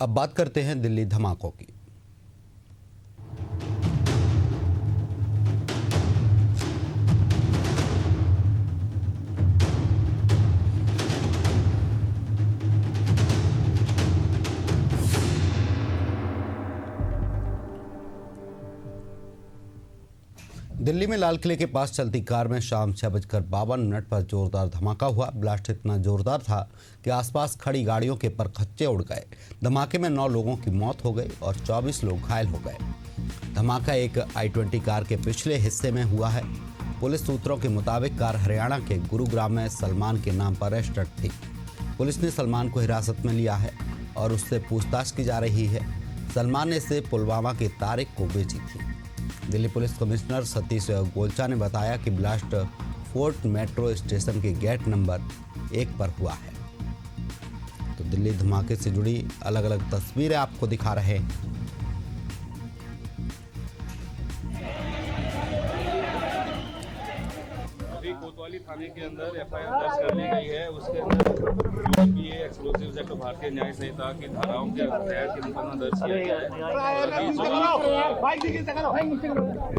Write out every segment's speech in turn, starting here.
अब बात करते हैं दिल्ली धमाकों की। दिल्ली में लाल किले के पास चलती कार में शाम 6:52 पर जोरदार धमाका हुआ। ब्लास्ट इतना जोरदार था कि आसपास खड़ी गाड़ियों के परखच्चे उड़ गए। धमाके में 9 लोगों की मौत हो गई और 24 लोग घायल हो गए। धमाका एक i20 कार के पिछले हिस्से में हुआ है। पुलिस सूत्रों के मुताबिक कार हरियाणा के गुरुग्राम में सलमान के नाम पर रजिस्टर्ड थी। पुलिस ने सलमान को हिरासत में लिया है और उससे पूछताछ की जा रही है। सलमान ने इसे पुलवामा के तारिक को बेची थी। दिल्ली पुलिस कमिश्नर सतीश गोलचा ने बताया कि ब्लास्ट फोर्ट मेट्रो स्टेशन के गेट नंबर 1 पर हुआ है। तो दिल्ली धमाके से जुड़ी अलग अलग तस्वीरें आपको दिखा रहे हैं। अभी कोतवाली थाने के अंदर एफआईआर दर्ज कर ली गई है। उसके अंदर यूपीए एक्सप्लोसिव्स एक्ट भारतीय न्याय संहिता की धाराओं के तहत मुकदमा दर्ज किया गया है।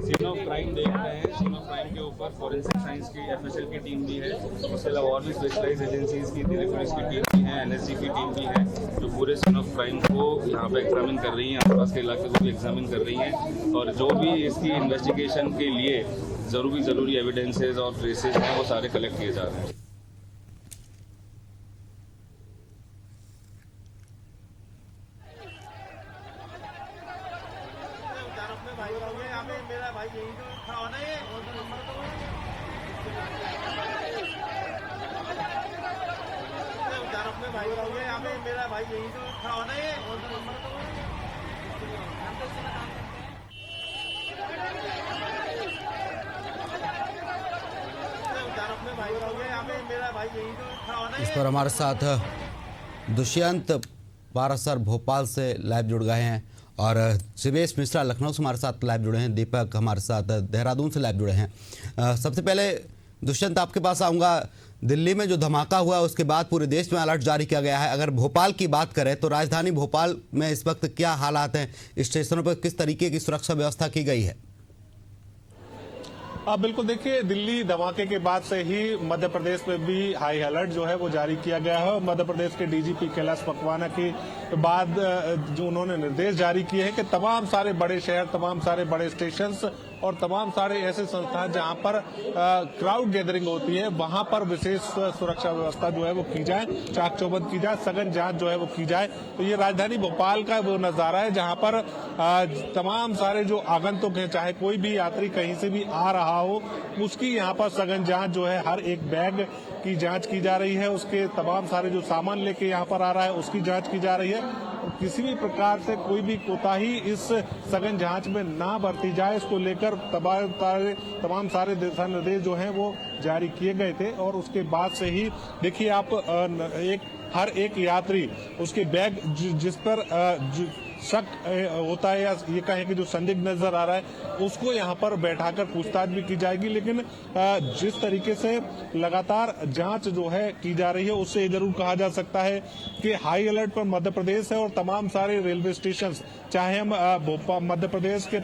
सीन ऑफ क्राइम देख रहे हैं। सीन ऑफ क्राइम के ऊपर फॉरेंसिक साइंस की एफएसएल की टीम भी है। उसके अलावा और भी स्पेशलाइज एजेंसीज की दिल्ली पुलिस की टीम भी है, एनएसजी की टीम भी है, जो पूरे सीन ऑफ क्राइम को यहाँ पे एग्जामिन कर रही हैं, आसपास के इलाके को भी एग्जामिन कर रही हैं और जो भी इसकी इन्वेस्टिगेशन के लिए जरूरी एविडेंसेज और ट्रेसेस हैं वो सारे कलेक्ट किए जा रहे हैं। मेरा भाई यही तो खड़ा होना है और नंबर तो इस पर हमारे साथ दुष्यंत पारासर भोपाल से लाइव जुड़ गए हैं और शिवेश मिश्रा लखनऊ से हमारे साथ लाइव जुड़े हैं। दीपक हमारे साथ देहरादून से लाइव जुड़े हैं। सबसे पहले दुष्यंत आपके पास आऊँगा। दिल्ली में जो धमाका हुआ उसके बाद पूरे देश में अलर्ट जारी किया गया है। अगर भोपाल की बात करें तो राजधानी भोपाल में इस वक्त क्या हालात हैं? स्टेशनों पर किस तरीके की सुरक्षा व्यवस्था की गई है? बिल्कुल, देखिए, दिल्ली धमाके के बाद से ही मध्य प्रदेश में भी हाई अलर्ट जो है वो जारी किया गया है। मध्य प्रदेश के डीजीपी कैलाश मकवाना के बाद जो उन्होंने निर्देश जारी किए हैं कि तमाम सारे बड़े शहर, तमाम सारे बड़े स्टेशंस और तमाम सारे ऐसे संस्थान जहां पर क्राउड गैदरिंग होती है वहां पर विशेष सुरक्षा व्यवस्था जो है वो की जाए, चाक चौबंद की जाए, सघन जांच जो है वो की जाए। तो ये राजधानी भोपाल का वो नजारा है जहां पर तमाम सारे जो आगंतुक हैं, चाहे कोई भी यात्री कहीं से भी आ रहा हो, उसकी यहाँ पर सघन जांच जो है, हर एक बैग की जांच की जा रही है। उसके तमाम सारे जो सामान लेके यहाँ पर आ रहा है उसकी जांच की जा रही है। किसी भी प्रकार से कोई भी कोताही इस सघन जांच में ना बरती जाए, इसको लेकर तमाम सारे दिशा निर्देश जो हैं वो जारी किए गए थे। और उसके बाद से ही देखिए आप हर एक यात्री उसके बैग जिस पर शक होता है या ये कहें कि जो संदिग्ध नजर आ रहा है उसको यहाँ पर बैठाकर पूछताछ भी की जाएगी। लेकिन जिस तरीके से लगातार जांच जो है की जा रही है उससे ये जरूर कहा जा सकता है कि हाई अलर्ट पर मध्य प्रदेश है। और तमाम सारे रेलवे स्टेशन, चाहे हम मध्य प्रदेश के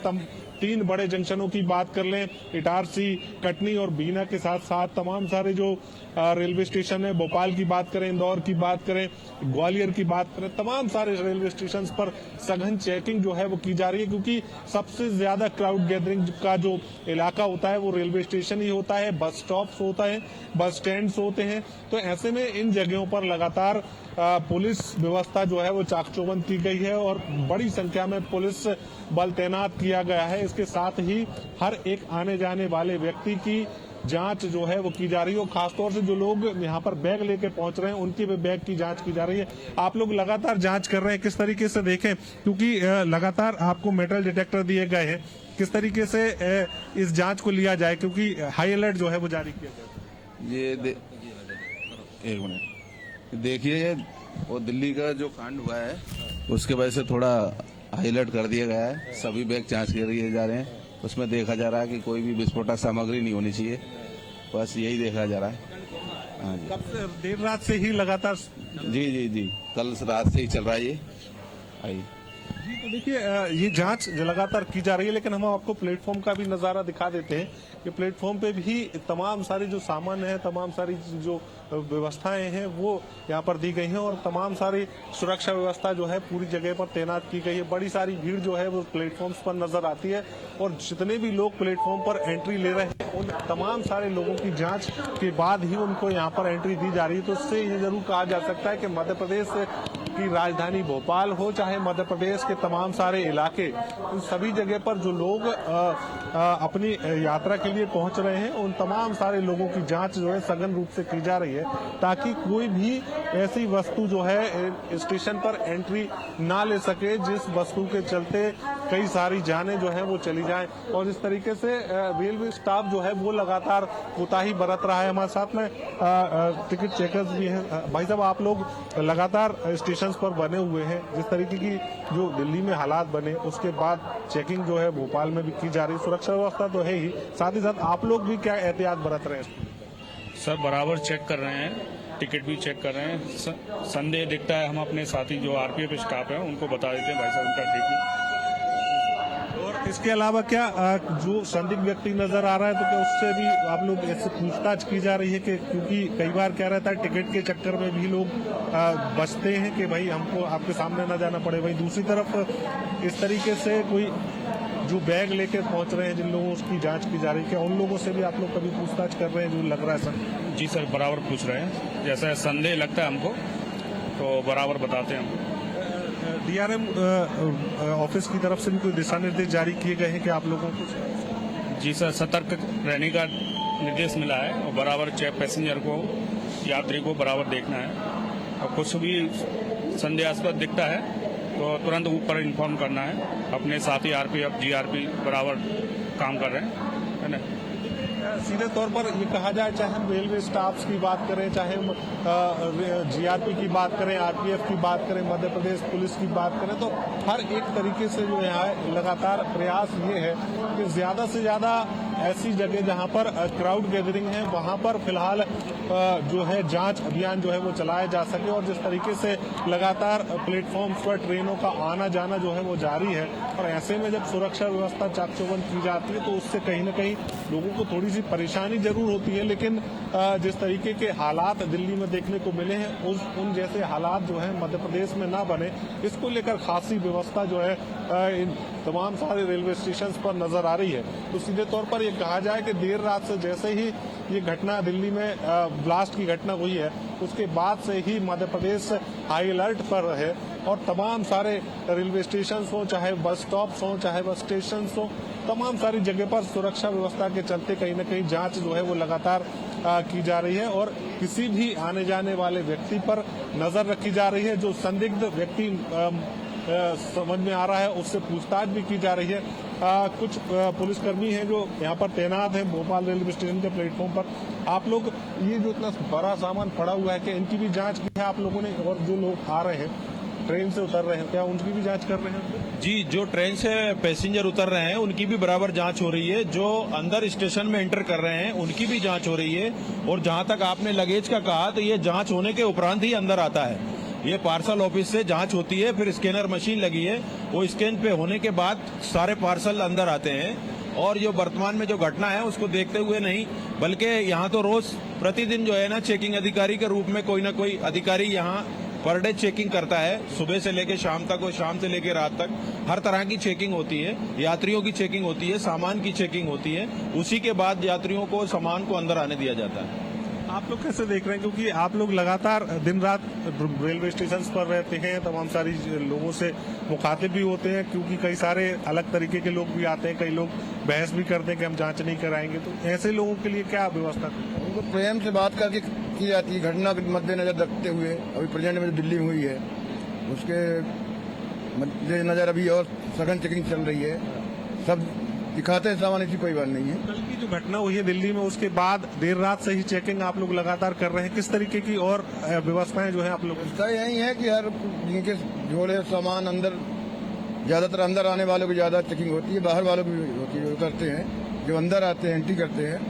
3 बड़े जंक्शनों की बात कर लें, इटारसी, कटनी और बीना के साथ साथ तमाम सारे जो रेलवे स्टेशन है, भोपाल की बात करें, इंदौर की बात करें, ग्वालियर की बात करें, तमाम सारे रेलवे स्टेशन पर सघन चेकिंग जो है वो की जा रही है। क्योंकि सबसे ज्यादा क्राउड गैदरिंग का जो इलाका होता है वो रेलवे स्टेशन ही होता है, बस स्टॉप्स होता है, बस स्टैंड होते हैं। तो ऐसे में इन जगहों पर लगातार पुलिस व्यवस्था जो है वो चाक चौबंद की गई है और बड़ी संख्या में पुलिस बल तैनात किया गया है। इसके साथ ही हर एक आने जाने वाले व्यक्ति की जांच जो है वो की जा रही है। और खासतौर से जो लोग यहाँ पर बैग लेके पहुंच रहे हैं उनकी भी बैग की जांच की जा रही है। आप लोग लगातार जांच कर रहे हैं, किस तरीके से देखें, क्योंकि लगातार आपको मेटल डिटेक्टर दिए गए हैं, किस तरीके से इस जांच को लिया जाए, क्योंकि हाई अलर्ट जो है वो जारी किया गया। एक मिनट देखिए, वो दिल्ली का जो कांड हुआ है उसके वजह से थोड़ा हाई अलर्ट कर दिया गया है। सभी बैग जांच किए जा रहे हैं। उसमें देखा जा रहा है कि कोई भी विस्फोटक सामग्री नहीं होनी चाहिए, बस यही देखा जा रहा है। कब से? देर रात से ही लगातार? जी, कल रात से ही चल रहा है ये। आई। जी तो देखिए ये जांच लगातार की जा रही है, लेकिन हम आपको प्लेटफॉर्म का भी नजारा दिखा देते हैं कि प्लेटफॉर्म पे भी तमाम सारी जो सामान है, तमाम सारी जो व्यवस्थाएं हैं वो यहाँ पर दी गई हैं और तमाम सारी सुरक्षा व्यवस्था जो है पूरी जगह पर तैनात की गई है। बड़ी सारी भीड़ जो है वो प्लेटफॉर्म्स पर नजर आती है और जितने भी लोग प्लेटफॉर्म पर एंट्री ले रहे हैं उन तमाम सारे लोगों की जांच के बाद ही उनको यहाँ पर एंट्री दी जा रही है। तो इससे ये जरूर कहा जा सकता है कि मध्य प्रदेश की राजधानी भोपाल हो, चाहे मध्य प्रदेश के तमाम सारे इलाके, उन सभी जगह पर जो लोग अपनी यात्रा के लिए पहुंच रहे हैं उन तमाम सारे लोगों की जांच जो है सघन रूप से की जा रही है, ताकि कोई भी ऐसी वस्तु जो है स्टेशन पर एंट्री ना ले सके जिस वस्तु के चलते कई सारी जानें जो है वो चली जाएं। और इस तरीके से रेलवे स्टाफ जो है वो लगातार कोताही बरत रहा है। हमारे साथ में टिकट चेकर्स भी हैं। भाई साहब, आप लोग लगातार स्टेशन पर बने हुए हैं, जिस तरीके की जो दिल्ली में हालात बने उसके बाद चेकिंग जो है भोपाल में भी की जा रही है, सुरक्षा व्यवस्था तो है ही, साथ ही साथ आप लोग भी क्या एहतियात बरत रहे हैं? सर बराबर चेक कर रहे हैं, टिकट भी चेक कर रहे हैं। संदेह दिखता है हम अपने साथी जो आरपीएफ स्टाफ है उनको बता देते हैं भाई साहब उनका देखो। और इसके अलावा क्या जो संदिग्ध व्यक्ति नजर आ रहा है तो क्या उससे भी आप लोग ऐसे पूछताछ की जा रही है कि क्योंकि कई बार क्या रहता है टिकट के चक्कर में भी लोग बचते हैं कि भाई हमको आपके सामने ना जाना पड़े। वही दूसरी तरफ इस तरीके से कोई जो बैग लेके पहुंच रहे हैं जिन लोगों उसकी जांच की जा रही है, क्या उन लोगों से भी आप लोग कभी पूछताछ कर रहे हैं जो लग रहा है सर? जी सर बराबर पूछ रहे हैं, जैसा संदेह लगता है हमको तो बराबर बताते हैं हमको। डीआरएम ऑफिस की तरफ से भी कोई दिशा निर्देश जारी किए गए हैं कि आप लोगों को? जी सर सतर्क रहने का निर्देश मिला है और बराबर चेक पैसेंजर को यात्री को बराबर देखना है और कुछ भी संदेहास्पद दिखता है तो तुरंत ऊपर इन्फॉर्म करना है। अपने साथी आरपीएफ जीआरपी बराबर काम कर रहे हैं, है ना। सीधे तौर पर ये कहा जाए, चाहे हम रेलवे स्टाफ की बात करें, चाहे हम जीआरपी की बात करें, आरपीएफ की बात करें, मध्य प्रदेश पुलिस की बात करें, तो हर एक तरीके से जो है लगातार प्रयास ये है कि ज्यादा से ज्यादा ऐसी जगह जहां पर क्राउड गैदरिंग है वहां पर फिलहाल जो है जांच अभियान जो है वो चलाया जा सके। और जिस तरीके से लगातार प्लेटफॉर्म पर ट्रेनों का आना जाना जो है वो जारी है और ऐसे में जब सुरक्षा व्यवस्था चाक चौबंद की जाती है तो उससे कहीं न कहीं लोगों को थोड़ी सी परेशानी जरूर होती है। लेकिन जिस तरीके के हालात दिल्ली में देखने को मिले हैं उन जैसे हालात जो है मध्य प्रदेश में ना बने, इसको लेकर खासी व्यवस्था जो है इन तमाम सारे रेलवे स्टेशन पर नजर आ रही है। तो सीधे तौर पर यह कहा जाए कि देर रात से जैसे ही ये घटना दिल्ली में ब्लास्ट की घटना हुई है उसके बाद से ही मध्य प्रदेश हाई अलर्ट पर है और तमाम सारे रेलवे स्टेशन हो, चाहे बस स्टॉप हो, चाहे बस स्टेशन हो, तमाम सारी जगह पर सुरक्षा व्यवस्था के चलते कहीं न कहीं जांच जो है वो लगातार की जा रही है और किसी भी आने जाने वाले व्यक्ति पर नजर रखी जा रही है। जो संदिग्ध व्यक्ति समझ में आ रहा है उससे पूछताछ भी की जा रही है। कुछ पुलिसकर्मी हैं जो यहाँ पर तैनात हैं भोपाल रेलवे स्टेशन के प्लेटफॉर्म पर। आप लोग ये जो इतना बड़ा सामान पड़ा हुआ है कि इनकी भी जांच की है आप लोगों ने? और जो लोग आ रहे हैं ट्रेन से उतर रहे हैं क्या उनकी भी जांच कर रहे हैं? जी, जो ट्रेन से पैसेंजर उतर रहे हैं उनकी भी बराबर जांच हो रही है। जो अंदर स्टेशन में एंटर कर रहे हैं उनकी भी जांच हो रही है। और जहां तक आपने लगेज का कहा तो ये जांच होने के उपरांत ही अंदर आता है। ये पार्सल ऑफिस से जांच होती है, फिर स्कैनर मशीन लगी है, वो स्कैन पे होने के बाद सारे पार्सल अंदर आते हैं। और जो वर्तमान में जो घटना है उसको देखते हुए नहीं, बल्कि यहाँ तो रोज प्रतिदिन जो है ना चेकिंग अधिकारी के रूप में कोई ना कोई अधिकारी यहाँ पर डे चेकिंग करता है। सुबह से लेकर शाम तक और शाम से लेकर रात तक हर तरह की चेकिंग होती है। यात्रियों की चेकिंग होती है, सामान की चेकिंग होती है, उसी के बाद यात्रियों को सामान को अंदर आने दिया जाता है। आप लोग कैसे देख रहे हैं, क्योंकि आप लोग लगातार दिन रात रेलवे स्टेशन पर रहते हैं, तमाम सारी लोगों से मुखातिब भी होते हैं, क्योंकि कई सारे अलग तरीके के लोग भी आते हैं, कई लोग बहस भी करते हैं कि हम जांच नहीं कराएंगे, तो ऐसे लोगों के लिए क्या व्यवस्था? उनको प्रेम से बात करके की जाती है। घटना के मद्देनजर रखते हुए अभी प्रेजेंट में जो दिल्ली में हुई है उसके मद्देनजर अभी और सघन चेकिंग चल रही है। सब दिखाते हैं सामान, ऐसी कोई बात नहीं है। कल की जो घटना हुई है दिल्ली में उसके बाद देर रात से ही चेकिंग आप लोग लगातार कर रहे हैं, किस तरीके की और व्यवस्थाएं जो है आप लोग? इसका यही है कि हर जिनके जोड़े सामान अंदर, ज्यादातर अंदर आने वालों की ज्यादा चेकिंग होती है, बाहर वालों की होती है, उतरते हैं जो अंदर आते हैं एंट्री करते हैं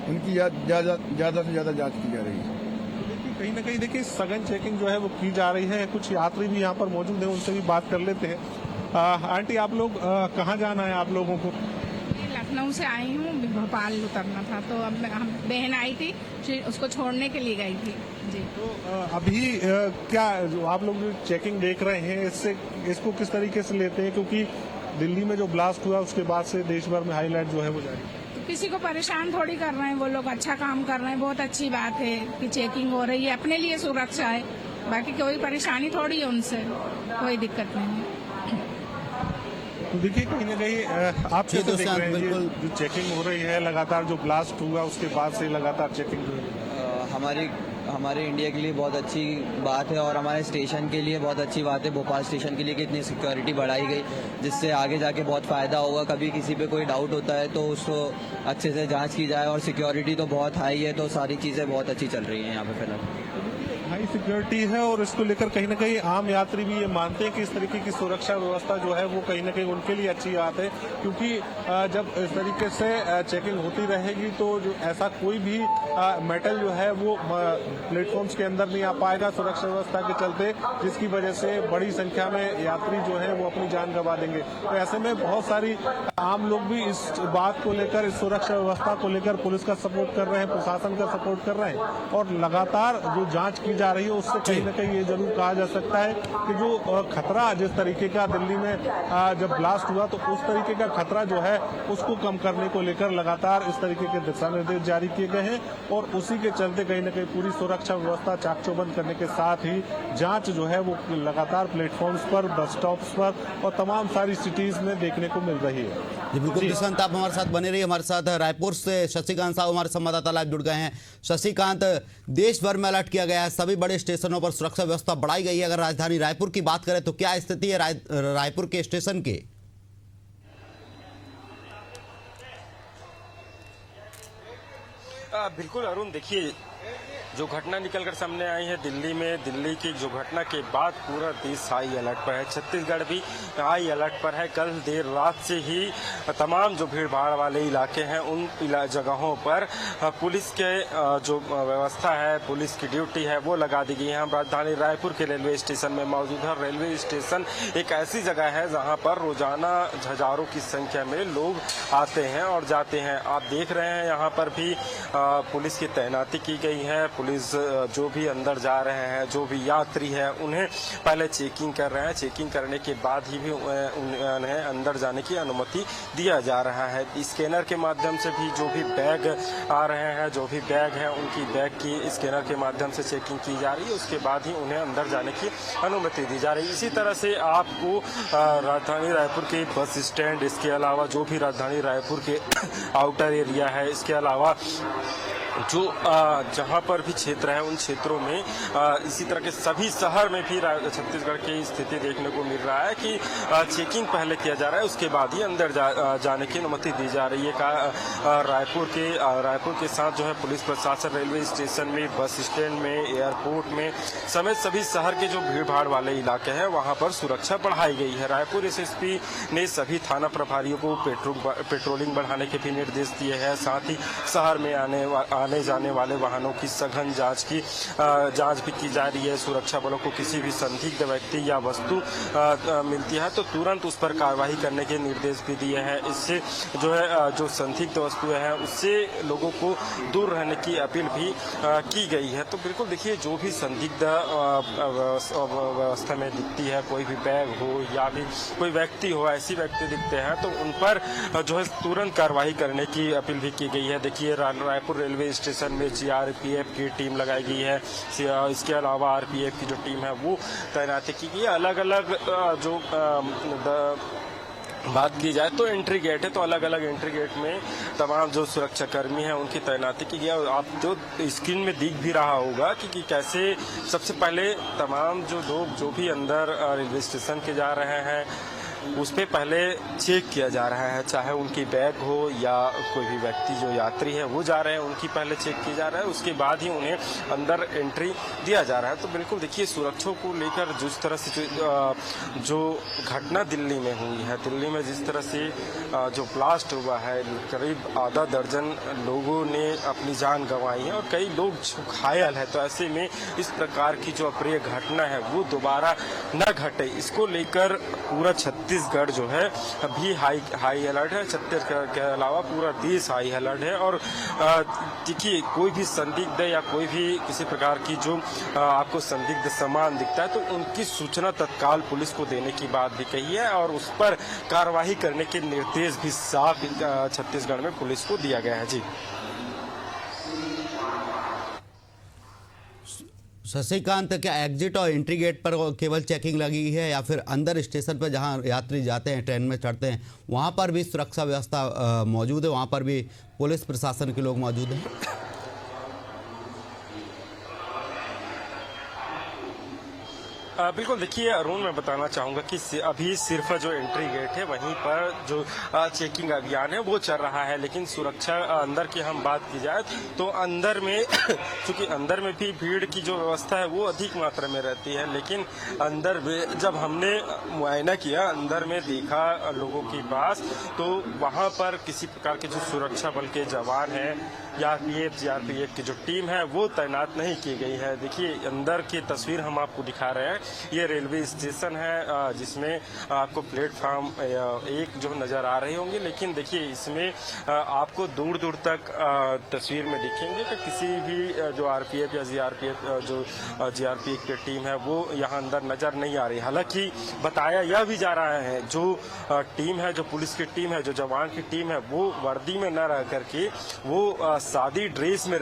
उनकी ज्यादा से ज्यादा जांच की जा रही है। कहीं ना कहीं देखिए सघन चेकिंग जो है वो की जा रही है। कुछ यात्री भी यहाँ पर मौजूद हैं, उनसे भी बात कर लेते हैं। आंटी, आप लोग कहाँ जाना है आप लोगों को? लखनऊ से आई हूँ, भोपाल उतरना था, तो अब हम बहन आई थी, फिर उसको छोड़ने के लिए गई थी जी। तो अभी क्या जो आप लोग जो चेकिंग देख रहे हैं, इसको किस तरीके से लेते हैं? क्योंकि दिल्ली में जो ब्लास्ट हुआ उसके बाद से देश भर में हाईलाइट जो है वो जारी है। तो किसी को परेशान थोड़ी कर रहे हैं, वो लोग अच्छा काम कर रहे हैं, बहुत अच्छी बात है कि चेकिंग हो रही है, अपने लिए सुरक्षा है, बाकी कोई परेशानी थोड़ी है, उनसे कोई दिक्कत नहीं है। तो देखिए कहीं ना कहीं आप जी, कैसे देख दोस्त, रहे हैं बिल्कुल। जो चेकिंग हो रही है लगातार, जो ब्लास्ट हुआ उसके बाद से लगातार चेकिंग जो है? हमारे इंडिया के लिए बहुत अच्छी बात है और हमारे स्टेशन के लिए बहुत अच्छी बात है, भोपाल स्टेशन के लिए कि इतनी सिक्योरिटी बढ़ाई गई, जिससे आगे जाके बहुत फ़ायदा होगा। कभी किसी पे कोई डाउट होता है तो उसको अच्छे से जांच की जाए, और सिक्योरिटी तो बहुत हाई है, तो सारी चीज़ें बहुत अच्छी चल रही हैं यहाँ पे फिलहाल। हाई सिक्योरिटी है और इसको लेकर कहीं ना कहीं आम यात्री भी ये मानते हैं कि इस तरीके की सुरक्षा व्यवस्था जो है वो कहीं ना कहीं उनके लिए अच्छी बात है, क्योंकि जब इस तरीके से चेकिंग होती रहेगी तो जो ऐसा कोई भी मेटल जो है वो प्लेटफॉर्म्स के अंदर नहीं आ पाएगा सुरक्षा व्यवस्था के चलते, जिसकी वजह से बड़ी संख्या में यात्री जो है वो अपनी जान गंवा देंगे। तो ऐसे में बहुत सारी आम लोग भी इस बात को लेकर, इस सुरक्षा व्यवस्था को लेकर पुलिस का सपोर्ट कर रहे हैं, प्रशासन का सपोर्ट कर रहे हैं, और लगातार जो जांच की जा रही है उससे कहीं ना कहीं ये जरूर कहा जा सकता है कि जो खतरा जिस तरीके का दिल्ली में जब ब्लास्ट हुआ तो उस तरीके का खतरा जो है उसको कम करने को लेकर लगातार इस तरीके के दिशा निर्देश जारी किए गए हैं, और उसी के चलते कहीं ना कहीं पूरी सुरक्षा व्यवस्था चाक चौबंद करने के साथ ही जांच जो है वो लगातार प्लेटफॉर्म्स पर, बस स्टॉप्स पर और तमाम सारी सिटीज में देखने को मिल रही है। जी बिल्कुल दुष्यंत, आप हमारे साथ बने रहिए। हमारे साथ रायपुर से शशिकांत साहब हमारे संवाददाता लाइव जुड़ गए हैं। शशिकांत, देश भर में अलर्ट किया गया है, सभी बड़े स्टेशनों पर सुरक्षा व्यवस्था बढ़ाई गई है। अगर राजधानी रायपुर की बात करें तो क्या स्थिति है रायपुर के स्टेशन की? बिल्कुल अरुण, देखिए जो घटना निकलकर सामने आई है दिल्ली में, दिल्ली की जो घटना के बाद पूरा देश हाई अलर्ट पर है, छत्तीसगढ़ भी हाई अलर्ट पर है। कल देर रात से ही तमाम जो भीड़ भाड़ वाले इलाके हैं उन जगहों पर पुलिस के जो व्यवस्था है, पुलिस की ड्यूटी है वो लगा दी गई है। हम राजधानी रायपुर के रेलवे स्टेशन में मौजूद है। रेलवे स्टेशन एक ऐसी जगह है जहाँ पर रोजाना हजारों की संख्या में लोग आते हैं और जाते हैं। आप देख रहे हैं यहाँ पर भी पुलिस की तैनाती की गई है। पुलिस जो भी अंदर जा रहे हैं, जो भी यात्री हैं, उन्हें पहले चेकिंग कर रहे हैं। चेकिंग करने के बाद ही भी उन्हें अंदर जाने की अनुमति दिया जा रहा है। स्कैनर के माध्यम से भी जो भी बैग आ रहे हैं, जो भी बैग हैं, उनकी बैग की स्कैनर के माध्यम से चेकिंग की जा रही है। उसके बाद ही उन्हें अंदर जाने की अनुमति दी जा रही है। इसी तरह से आपको राजधानी रायपुर के बस स्टैंड, इसके अलावा जो भी राजधानी रायपुर के आउटर एरिया है, इसके अलावा जो जहाँ पर भी क्षेत्र है उन क्षेत्रों में इसी तरह के सभी शहर में भी छत्तीसगढ़ की स्थिति देखने को मिल रहा है कि चेकिंग पहले किया जा रहा है, उसके बाद ही अंदर जाने की अनुमति दी जा रही है। रायपुर के साथ जो है पुलिस प्रशासन रेलवे स्टेशन में, बस स्टैंड में, एयरपोर्ट में समेत सभी शहर के जो भीड़ भाड़ वाले इलाके हैं वहाँ पर सुरक्षा बढ़ाई गई है। रायपुर एसएसपी ने सभी थाना प्रभारियों को पेट्रोलिंग बढ़ाने के भी निर्देश दिए हैं। साथ ही शहर में आने जाने वाले वाहनों की सघन जांच भी की जा रही है। सुरक्षा बलों को किसी भी संदिग्ध व्यक्ति या वस्तु मिलती है तो तुरंत उस पर कार्रवाई करने के निर्देश भी दिए हैं। इससे जो है जो संदिग्ध वस्तुएं हैं उससे लोगों को दूर रहने की अपील भी की गई है। तो बिल्कुल देखिए, जो भी संदिग्ध व्यवस्था में दिखती है, कोई भी बैग हो या भी कोई व्यक्ति हो, ऐसी व्यक्ति दिखते हैं तो उन पर जो है तुरंत कार्रवाई करने की अपील भी की गई है। देखिए रायपुर रेलवे स्टेशन में सीआरपीएफ की टीम लगाई गई है। इसके अलावा आरपीएफ की जो टीम है वो तैनाती की गई है। अलग अलग जो बात की जाए तो एंट्री गेट है, तो अलग अलग एंट्री गेट में तमाम जो सुरक्षा कर्मी हैं उनकी तैनाती की गई है। आप जो स्क्रीन में दिख भी रहा होगा कि कैसे सबसे पहले तमाम जो लोग जो भी अंदर रेलवे स्टेशन के जा रहे हैं उस पर पहले चेक किया जा रहा है, चाहे उनकी बैग हो या कोई भी व्यक्ति जो यात्री है वो जा रहे हैं उनकी पहले चेक किया जा रहा है, उसके बाद ही उन्हें अंदर एंट्री दिया जा रहा है। तो बिल्कुल देखिए, सुरक्षा को लेकर जिस तरह से जो घटना दिल्ली में हुई है, दिल्ली में जिस तरह से जो ब्लास्ट हुआ है, करीब आधा दर्जन लोगों ने अपनी जान गंवाई है और कई लोग घायल है। तो ऐसे में इस प्रकार की जो अप्रिय घटना है वो दोबारा न घटे, इसको लेकर पूरा छत्तीसगढ़ जो है अभी हाई अलर्ट है। छत्तीसगढ़ के अलावा पूरा देश हाई अलर्ट है। और देखिए, कोई भी संदिग्ध या कोई भी किसी प्रकार की जो आपको संदिग्ध सामान दिखता है तो उनकी सूचना तत्काल पुलिस को देने की बात भी कही है और उस पर कार्रवाई करने के निर्देश भी साफ छत्तीसगढ़ में पुलिस को दिया गया है। जी शशिकांत, क्या एग्जिट और एंट्री गेट पर केवल चेकिंग लगी है या फिर अंदर स्टेशन पर जहां यात्री जाते हैं, ट्रेन में चढ़ते हैं, वहां पर भी सुरक्षा व्यवस्था मौजूद है? वहां पर भी पुलिस प्रशासन के लोग मौजूद हैं? बिल्कुल, देखिए अरुण, मैं बताना चाहूँगा कि अभी सिर्फ जो एंट्री गेट है वहीं पर जो चेकिंग अभियान है वो चल रहा है। लेकिन सुरक्षा अंदर की हम बात की जाए तो अंदर में चूंकि अंदर में भी भीड़ की जो व्यवस्था है वो अधिक मात्रा में रहती है। लेकिन अंदर में जब हमने मुआयना किया, अंदर में देखा लोगों के पास, तो वहाँ पर किसी प्रकार के जो सुरक्षा बल के जवान हैं या जीआरपीएफ की जो टीम है वो तैनात नहीं की गई है। देखिए, अंदर की तस्वीर हम आपको दिखा रहे हैं। ये रेलवे स्टेशन है जिसमें आपको प्लेटफॉर्म एक जो नज़र आ रहे होंगे। लेकिन देखिए, इसमें आपको दूर दूर तक तस्वीर में दिखेंगे कि किसी भी जो आरपीएफ या जीआरपीएफ की टीम है वो यहाँ अंदर नज़र नहीं आ रही। हालांकि बताया यह भी जा रहा है जो टीम है, जो पुलिस की टीम है, जो जवान की टीम है, वो वर्दी में न रह करके वो सादी ड्रेस में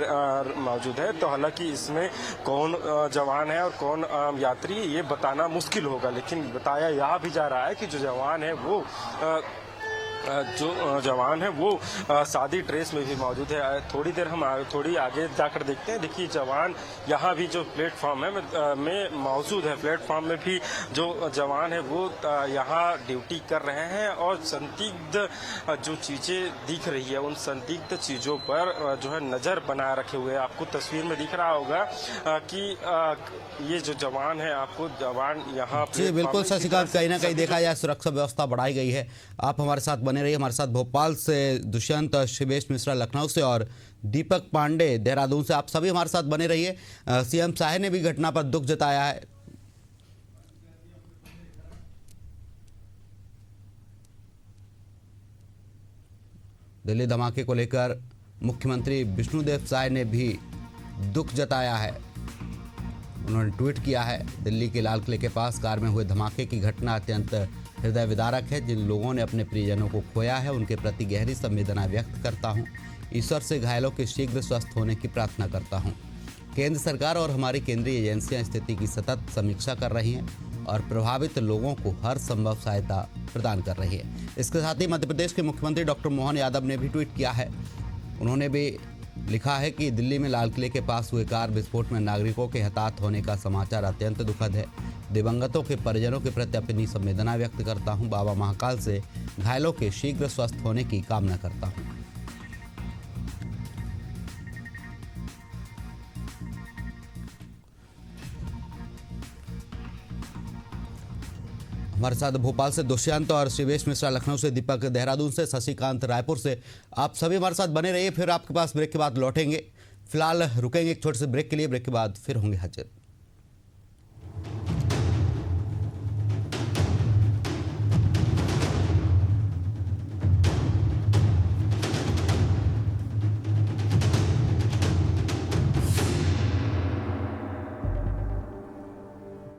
मौजूद है। तो हालांकि इसमें कौन जवान है और कौन यात्री ये बताना मुश्किल होगा। लेकिन बताया यह भी जा रहा है कि जो जवान है वो सादी ड्रेस में भी मौजूद है। थोड़ी देर हम थोड़ी आगे जाकर देखते हैं। देखिए, जवान यहाँ भी जो प्लेटफॉर्म है में मौजूद है। प्लेटफॉर्म में भी जो जवान है वो यहाँ ड्यूटी कर रहे हैं और संदिग्ध जो चीज़ें दिख रही है उन संदिग्ध चीज़ों पर जो है नज़र बनाए रखे हुए। आपको तस्वीर में दिख रहा होगा कि ये जो जवान है, आपको जवान यहाँ जी बिल्कुल शशिकांत, कहीं ना कहीं देखा जाए सुरक्षा व्यवस्था बढ़ाई गई है। आप हमारे साथ बने रहिए। हमारे साथ भोपाल से दुष्यंत, शिवेश मिश्रा लखनऊ से और दीपक पांडे देहरादून से, आप सभी हमारे साथ बने रहिए। सीएम शाह ने भी घटना पर दुख जताया है। दिल्ली धमाके को लेकर मुख्यमंत्री विष्णुदेव साय ने भी दुख जताया है। उन्होंने ट्वीट किया है, दिल्ली के लाल किले के पास कार में हुए धमाके की घटना अत्यंत हृदय विदारक है। जिन लोगों ने अपने प्रियजनों को खोया है उनके प्रति गहरी संवेदना व्यक्त करता हूं। ईश्वर से घायलों के शीघ्र स्वस्थ होने की प्रार्थना करता हूं। केंद्र सरकार और हमारी केंद्रीय एजेंसियां स्थिति की सतत समीक्षा कर रही हैं और प्रभावित लोगों को हर संभव सहायता प्रदान कर रही है। इसके साथ ही मध्य प्रदेश के मुख्यमंत्री डॉक्टर मोहन यादव ने भी ट्वीट किया है। उन्होंने भी लिखा है कि दिल्ली में लाल किले के पास हुए कार विस्फोट में नागरिकों के हताहत होने का समाचार अत्यंत दुखद है। दिवंगतों के परिजनों के प्रति अपनी संवेदना व्यक्त करता हूं। बाबा महाकाल से घायलों के शीघ्र स्वस्थ होने की कामना करता हूं। हमारे साथ भोपाल से दुष्यंत और शिवेश मिश्रा लखनऊ से, दीपक देहरादून से, शशिकांत रायपुर से, आप सभी हमारे साथ बने रहिए। फिर आपके पास ब्रेक के बाद लौटेंगे। फिलहाल रुकेंगे एक छोटे से ब्रेक के लिए। ब्रेक के बाद फिर होंगे हाजिर।